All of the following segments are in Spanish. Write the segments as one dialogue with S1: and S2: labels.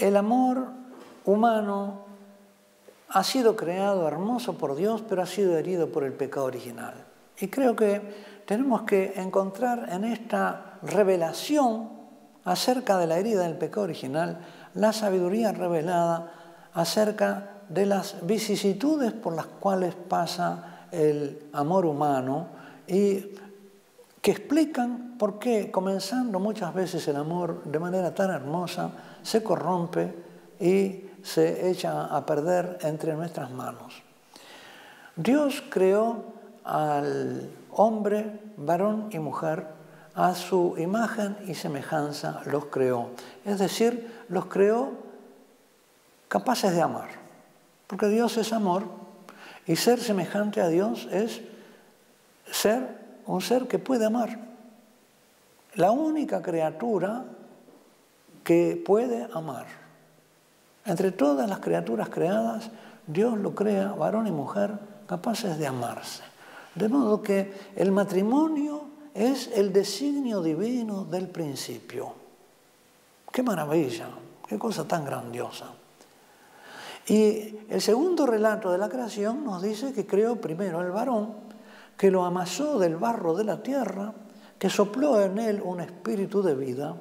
S1: el amor humano ha sido creado hermoso por Dios, pero ha sido herido por el pecado original. Y creo que tenemos que encontrar en esta revelación acerca de la herida del pecado original la sabiduría revelada acerca de las vicisitudes por las cuales pasa el amor humano y que explican por qué, comenzando muchas veces el amor de manera tan hermosa, se corrompe y se echa a perder entre nuestras manos. Dios creó al hombre, varón y mujer, a su imagen y semejanza los creó. Es decir, los creó capaces de amar, porque Dios es amor y ser semejante a Dios es ser un ser que puede amar. La única criatura que puede amar. Entre todas las criaturas creadas, Dios lo crea, varón y mujer, capaces de amarse. De modo que el matrimonio es el designio divino del principio. ¡Qué maravilla! ¡Qué cosa tan grandiosa! Y el segundo relato de la creación nos dice que creó primero al varón, que lo amasó del barro de la tierra, que sopló en él un espíritu de vida,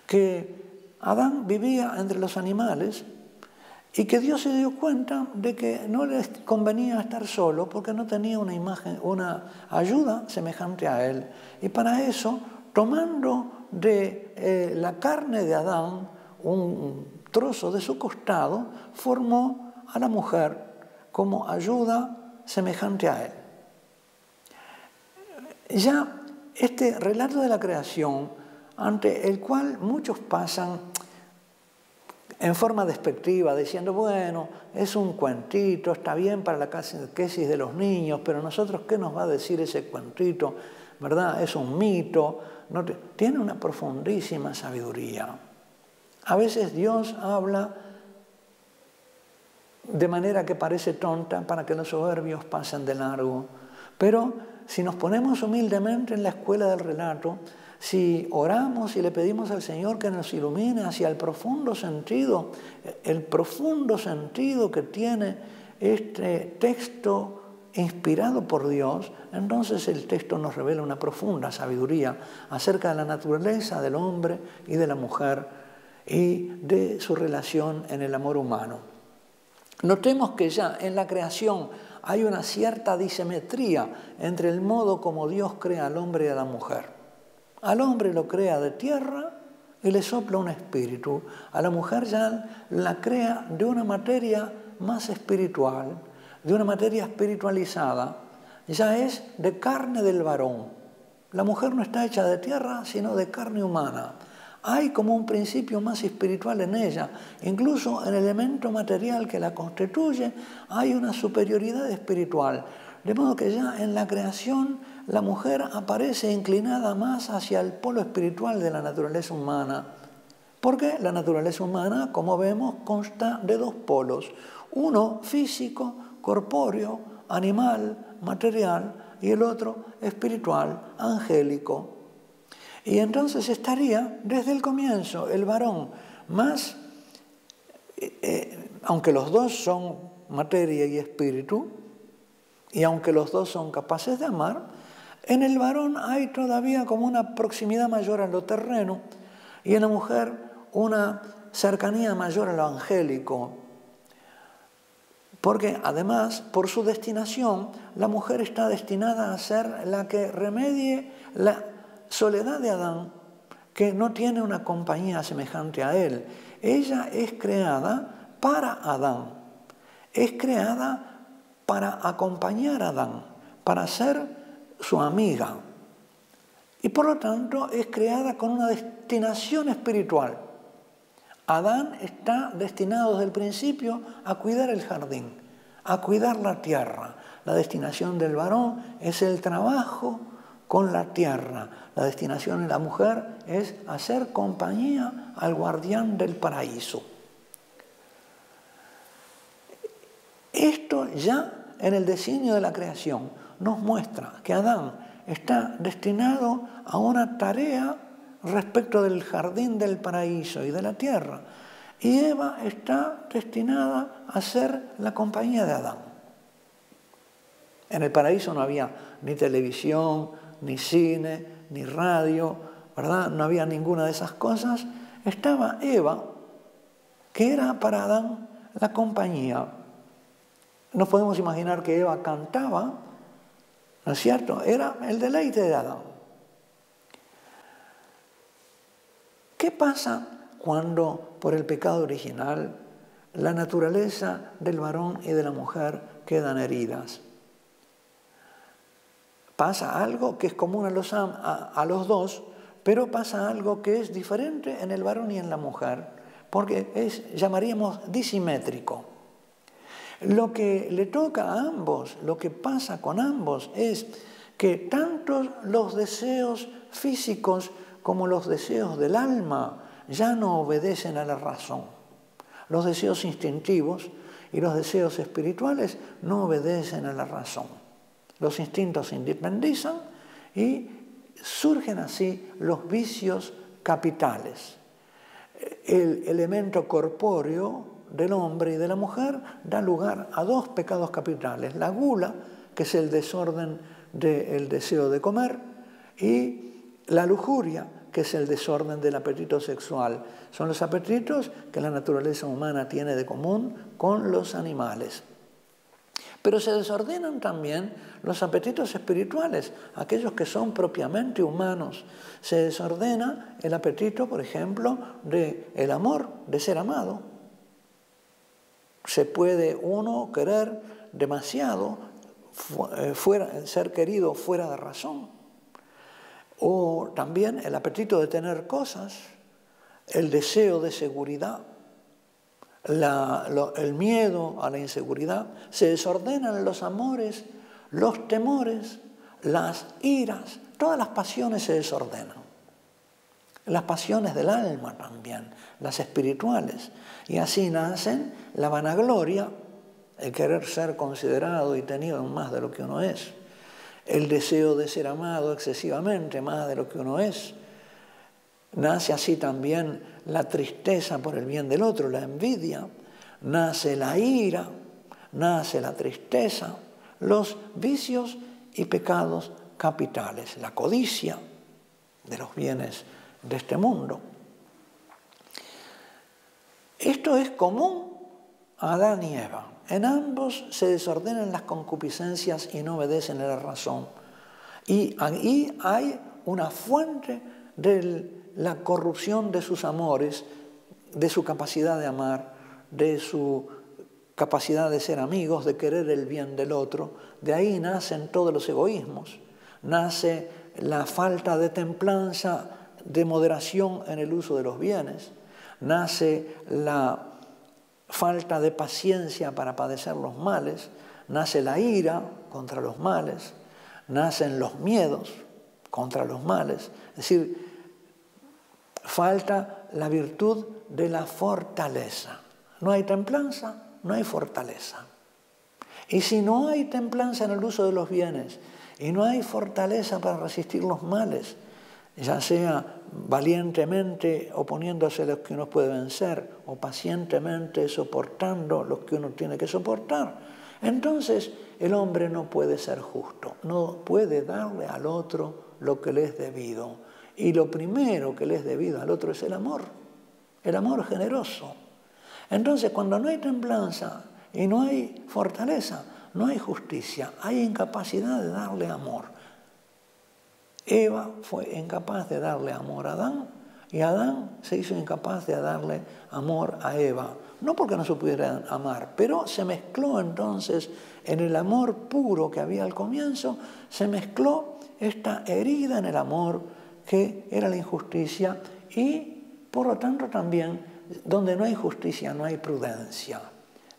S1: que Adán vivía entre los animales y que Dios se dio cuenta de que no le convenía estar solo porque no tenía una imagen, una ayuda semejante a él. Y para eso, tomando de la carne de Adán un trozo de su costado, formó a la mujer como ayuda semejante a él. Ya este relato de la creación, ante el cual muchos pasan en forma despectiva, diciendo, bueno, es un cuentito, está bien para la catequesis de los niños, pero nosotros, ¿qué nos va a decir ese cuentito? ¿Verdad? Es un mito. Tiene una profundísima sabiduría. A veces Dios habla de manera que parece tonta para que los soberbios pasen de largo, pero si nos ponemos humildemente en la escuela del relato, si oramos y le pedimos al Señor que nos ilumine hacia el profundo sentido que tiene este texto inspirado por Dios, entonces el texto nos revela una profunda sabiduría acerca de la naturaleza del hombre y de la mujer y de su relación en el amor humano. Notemos que ya en la creación hay una cierta disimetría entre el modo como Dios crea al hombre y a la mujer. Al hombre lo crea de tierra y le sopla un espíritu. A la mujer ya la crea de una materia más espiritual, de una materia espiritualizada. Ya es de carne del varón. La mujer no está hecha de tierra, sino de carne humana. Hay como un principio más espiritual en ella. Incluso en el elemento material que la constituye hay una superioridad espiritual. De modo que ya en la creación la mujer aparece inclinada más hacia el polo espiritual de la naturaleza humana. Porque la naturaleza humana, como vemos, consta de dos polos. Uno físico, corpóreo, animal, material, y el otro espiritual, angélico. Y entonces estaría desde el comienzo el varón más, aunque los dos son materia y espíritu, y aunque los dos son capaces de amar, en el varón hay todavía como una proximidad mayor a lo terreno y en la mujer una cercanía mayor a lo angélico. Porque además, por su destinación, la mujer está destinada a ser la que remedie la soledad de Adán, que no tiene una compañía semejante a él. Ella es creada para Adán, es creada para acompañar a Adán, para ser su amiga. Y por lo tanto es creada con una destinación espiritual. Adán está destinado desde el principio a cuidar el jardín, a cuidar la tierra. La destinación del varón es el trabajo con la tierra. La destinación de la mujer es hacer compañía al guardián del paraíso. Esto ya en el designio de la creación nos muestra que Adán está destinado a una tarea respecto del jardín del paraíso y de la tierra. Y Eva está destinada a ser la compañía de Adán. En el paraíso no había ni televisión, ni cine, ni radio, ¿verdad? No había ninguna de esas cosas. Estaba Eva, que era para Adán la compañía. Nos podemos imaginar que Eva cantaba, ¿no es cierto? Era el deleite de Adán. ¿Qué pasa cuando por el pecado original la naturaleza del varón y de la mujer quedan heridas? Pasa algo que es común a los dos, pero pasa algo que es diferente en el varón y en la mujer, porque llamaríamos disimétrico. Lo que le toca a ambos, lo que pasa con ambos es que tanto los deseos físicos como los deseos del alma ya no obedecen a la razón. Los deseos instintivos y los deseos espirituales no obedecen a la razón. Los instintos se independizan y surgen así los vicios capitales. El elemento corpóreo del hombre y de la mujer da lugar a dos pecados capitales: la gula, que es el desorden del deseo de comer, y la lujuria, que es el desorden del apetito sexual. Son los apetitos que la naturaleza humana tiene de común con los animales. Pero se desordenan también los apetitos espirituales, aquellos que son propiamente humanos. Se desordena el apetito, por ejemplo, del amor, de ser amado. Se puede uno querer demasiado, ser querido fuera de razón. O también el apetito de tener cosas, el deseo de seguridad, el miedo a la inseguridad. Se desordenan los amores, los temores, las iras, todas las pasiones se desordenan. Las pasiones del alma también, las espirituales. Y así nacen la vanagloria, el querer ser considerado y tenido más de lo que uno es, el deseo de ser amado excesivamente, más de lo que uno es. Nace así también la tristeza por el bien del otro, la envidia, nace la ira, nace la tristeza, los vicios y pecados capitales, la codicia de los bienes de este mundo. Esto es común a Adán y Eva. En ambos se desordenan las concupiscencias y no obedecen a la razón. Y ahí hay una fuente de la corrupción de sus amores, de su capacidad de amar, de su capacidad de ser amigos, de querer el bien del otro. De ahí nacen todos los egoísmos, nace la falta de templanza, de moderación en el uso de los bienes, nace la falta de paciencia para padecer los males, nace la ira contra los males, nacen los miedos contra los males. Es decir, falta la virtud de la fortaleza. No hay templanza, no hay fortaleza. Y si no hay templanza en el uso de los bienes y no hay fortaleza para resistir los males, ya sea valientemente oponiéndose a los que uno puede vencer o pacientemente soportando los que uno tiene que soportar, entonces el hombre no puede ser justo, no puede darle al otro lo que le es debido. Y lo primero que le es debido al otro es el amor generoso. Entonces, cuando no hay templanza y no hay fortaleza, no hay justicia, hay incapacidad de darle amor. Eva fue incapaz de darle amor a Adán y Adán se hizo incapaz de darle amor a Eva. No porque no se pudieran amar, pero se mezcló entonces en el amor puro que había al comienzo, se mezcló esta herida en el amor que era la injusticia y por lo tanto también donde no hay justicia no hay prudencia,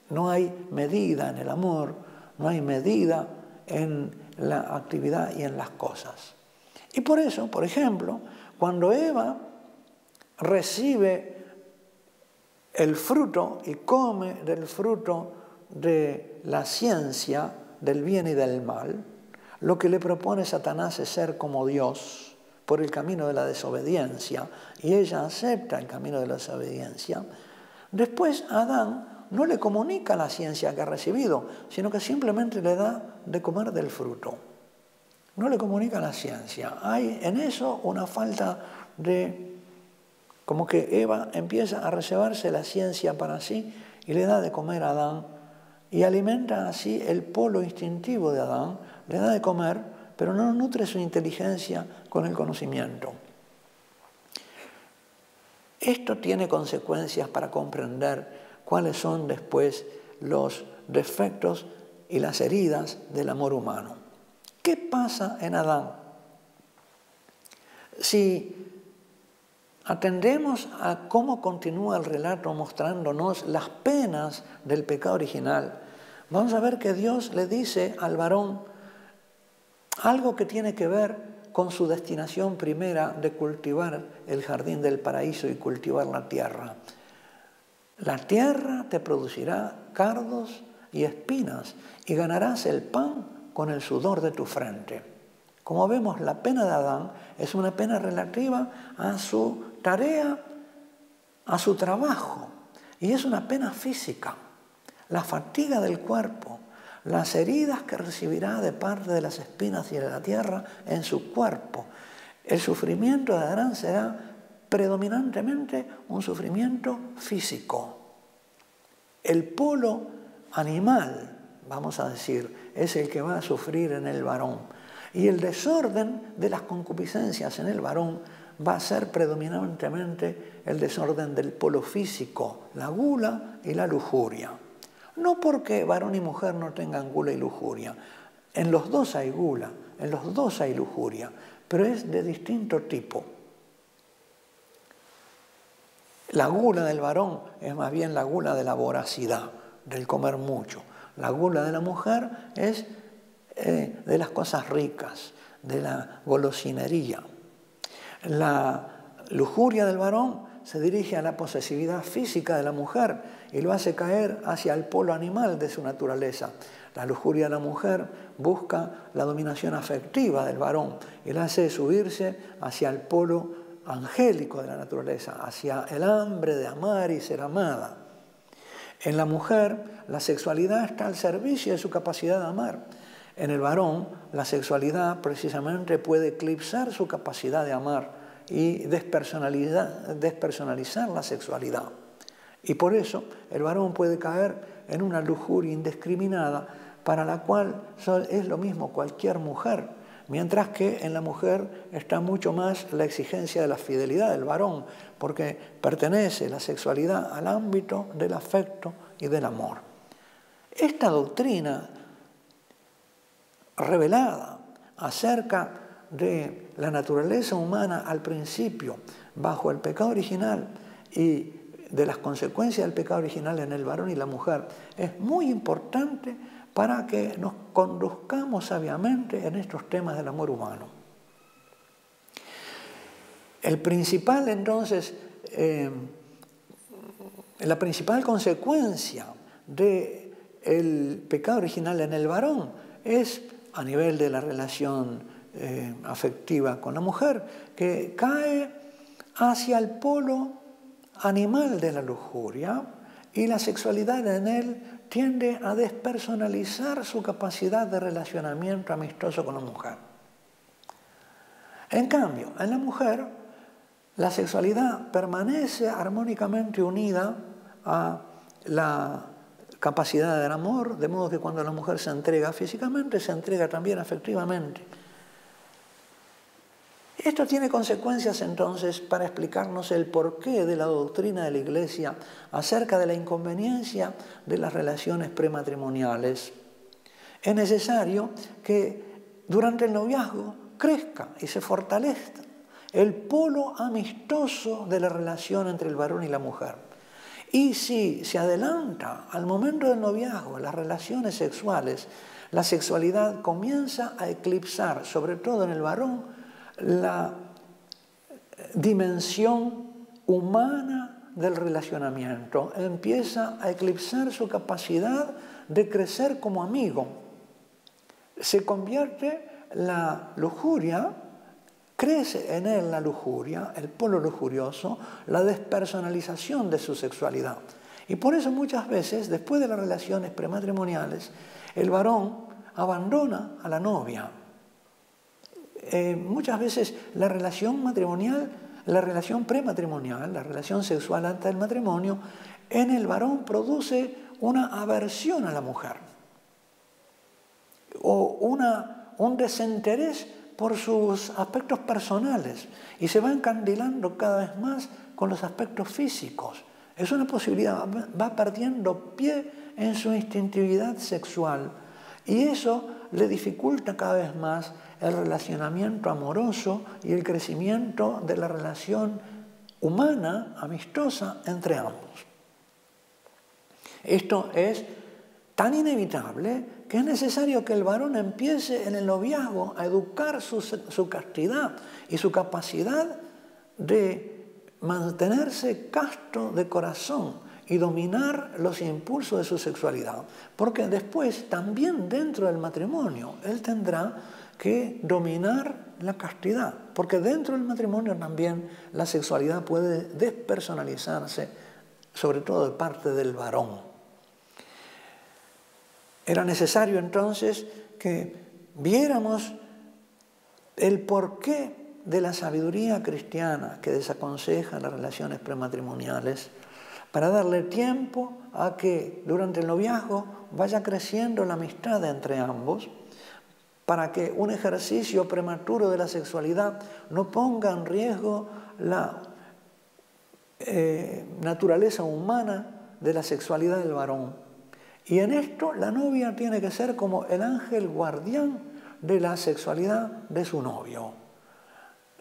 S1: no hay medida en el amor, no hay medida en la actividad y en las cosas. Y por eso, por ejemplo, cuando Eva recibe el fruto y come del fruto de la ciencia del bien y del mal, lo que le propone Satanás es ser como Dios por el camino de la desobediencia, y ella acepta el camino de la desobediencia. Después Adán no le comunica la ciencia que ha recibido, sino que simplemente le da de comer del fruto. No le comunica la ciencia. Hay en eso una falta de... como que Eva empieza a reservarse la ciencia para sí y le da de comer a Adán y alimenta así el polo instintivo de Adán, le da de comer, pero no nutre su inteligencia con el conocimiento. Esto tiene consecuencias para comprender cuáles son después los defectos y las heridas del amor humano. ¿Qué pasa en Adán? Si atendemos a cómo continúa el relato mostrándonos las penas del pecado original, vamos a ver que Dios le dice al varón algo que tiene que ver con su destinación primera de cultivar el jardín del paraíso y cultivar la tierra. La tierra te producirá cardos y espinas y ganarás el pan con el sudor de tu frente. Como vemos, la pena de Adán es una pena relativa a su tarea, a su trabajo, y es una pena física. La fatiga del cuerpo, las heridas que recibirá de parte de las espinas y de la tierra en su cuerpo. El sufrimiento de Adán será predominantemente un sufrimiento físico. El polo animal, vamos a decir, es el que va a sufrir en el varón. Y el desorden de las concupiscencias en el varón va a ser predominantemente el desorden del polo físico, la gula y la lujuria. No porque varón y mujer no tengan gula y lujuria. En los dos hay gula, en los dos hay lujuria, pero es de distinto tipo. La gula del varón es más bien la gula de la voracidad, del comer mucho. La gula de la mujer es de las cosas ricas, de la golosinería. La lujuria del varón se dirige a la posesividad física de la mujer y lo hace caer hacia el polo animal de su naturaleza. La lujuria de la mujer busca la dominación afectiva del varón y la hace subirse hacia el polo angélico de la naturaleza, hacia el hambre de amar y ser amada. En la mujer, la sexualidad está al servicio de su capacidad de amar. En el varón, la sexualidad precisamente puede eclipsar su capacidad de amar y despersonalizar la sexualidad. Y por eso el varón puede caer en una lujuria indiscriminada para la cual es lo mismo cualquier mujer, mientras que en la mujer está mucho más la exigencia de la fidelidad del varón, porque pertenece la sexualidad al ámbito del afecto y del amor. Esta doctrina revelada acerca de la naturaleza humana al principio, bajo el pecado original y de las consecuencias del pecado original en el varón y la mujer, es muy importante para que nos conduzcamos sabiamente en estos temas del amor humano. El principal, entonces, la principal consecuencia del pecado original en el varón es a nivel de la relación afectiva con la mujer, que cae hacia el polo animal de la lujuria y la sexualidad en él tiende a despersonalizar su capacidad de relacionamiento amistoso con la mujer. En cambio, en la mujer, la sexualidad permanece armónicamente unida a la capacidad del amor, de modo que cuando la mujer se entrega físicamente, se entrega también afectivamente. Esto tiene consecuencias entonces para explicarnos el porqué de la doctrina de la Iglesia acerca de la inconveniencia de las relaciones prematrimoniales. Es necesario que durante el noviazgo crezca y se fortalezca el polo amistoso de la relación entre el varón y la mujer. Y si se adelanta al momento del noviazgo las relaciones sexuales, la sexualidad comienza a eclipsar, sobre todo en el varón, la dimensión humana del relacionamiento. Empieza a eclipsar su capacidad de crecer como amigo. Se convierte la lujuria crece en él la lujuria, el polo lujurioso, la despersonalización de su sexualidad. Y por eso muchas veces, después de las relaciones prematrimoniales, el varón abandona a la novia. Muchas veces la relación matrimonial, la relación prematrimonial, la relación sexual antes del matrimonio, en el varón produce una aversión a la mujer o un desinterés por sus aspectos personales y se va encandilando cada vez más con los aspectos físicos. Es una posibilidad, va perdiendo pie en su instintividad sexual y eso le dificulta cada vez más el relacionamiento amoroso y el crecimiento de la relación humana, amistosa, entre ambos. Esto es tan inevitable que es necesario que el varón empiece en el noviazgo a educar su castidad y su capacidad de mantenerse casto de corazón y dominar los impulsos de su sexualidad. Porque después, también dentro del matrimonio, él tendrá que dominar la castidad. Porque dentro del matrimonio también la sexualidad puede despersonalizarse, sobre todo de parte del varón. Era necesario entonces que viéramos el porqué de la sabiduría cristiana que desaconseja las relaciones prematrimoniales para darle tiempo a que durante el noviazgo vaya creciendo la amistad entre ambos, para que un ejercicio prematuro de la sexualidad no ponga en riesgo la naturaleza humana de la sexualidad del varón. Y en esto la novia tiene que ser como el ángel guardián de la sexualidad de su novio.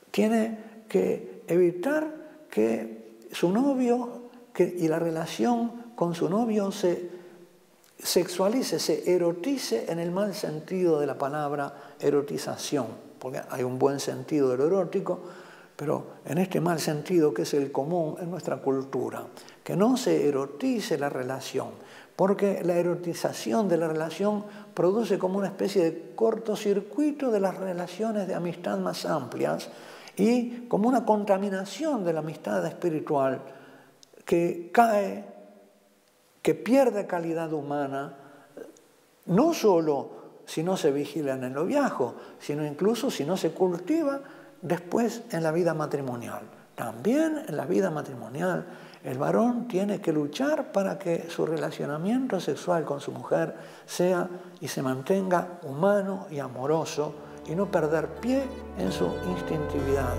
S1: Tiene que evitar que su novio y la relación con su novio se sexualice, se erotice en el mal sentido de la palabra erotización, porque hay un buen sentido de lo erótico, pero en este mal sentido que es el común en nuestra cultura, que no se erotice la relación, porque la erotización de la relación produce como una especie de cortocircuito de las relaciones de amistad más amplias y como una contaminación de la amistad espiritual que cae, que pierde calidad humana, no solo si no se vigila en el noviazgo, sino incluso si no se cultiva después en la vida matrimonial. También en la vida matrimonial el varón tiene que luchar para que su relacionamiento sexual con su mujer sea y se mantenga humano y amoroso y no perder pie en su instintividad.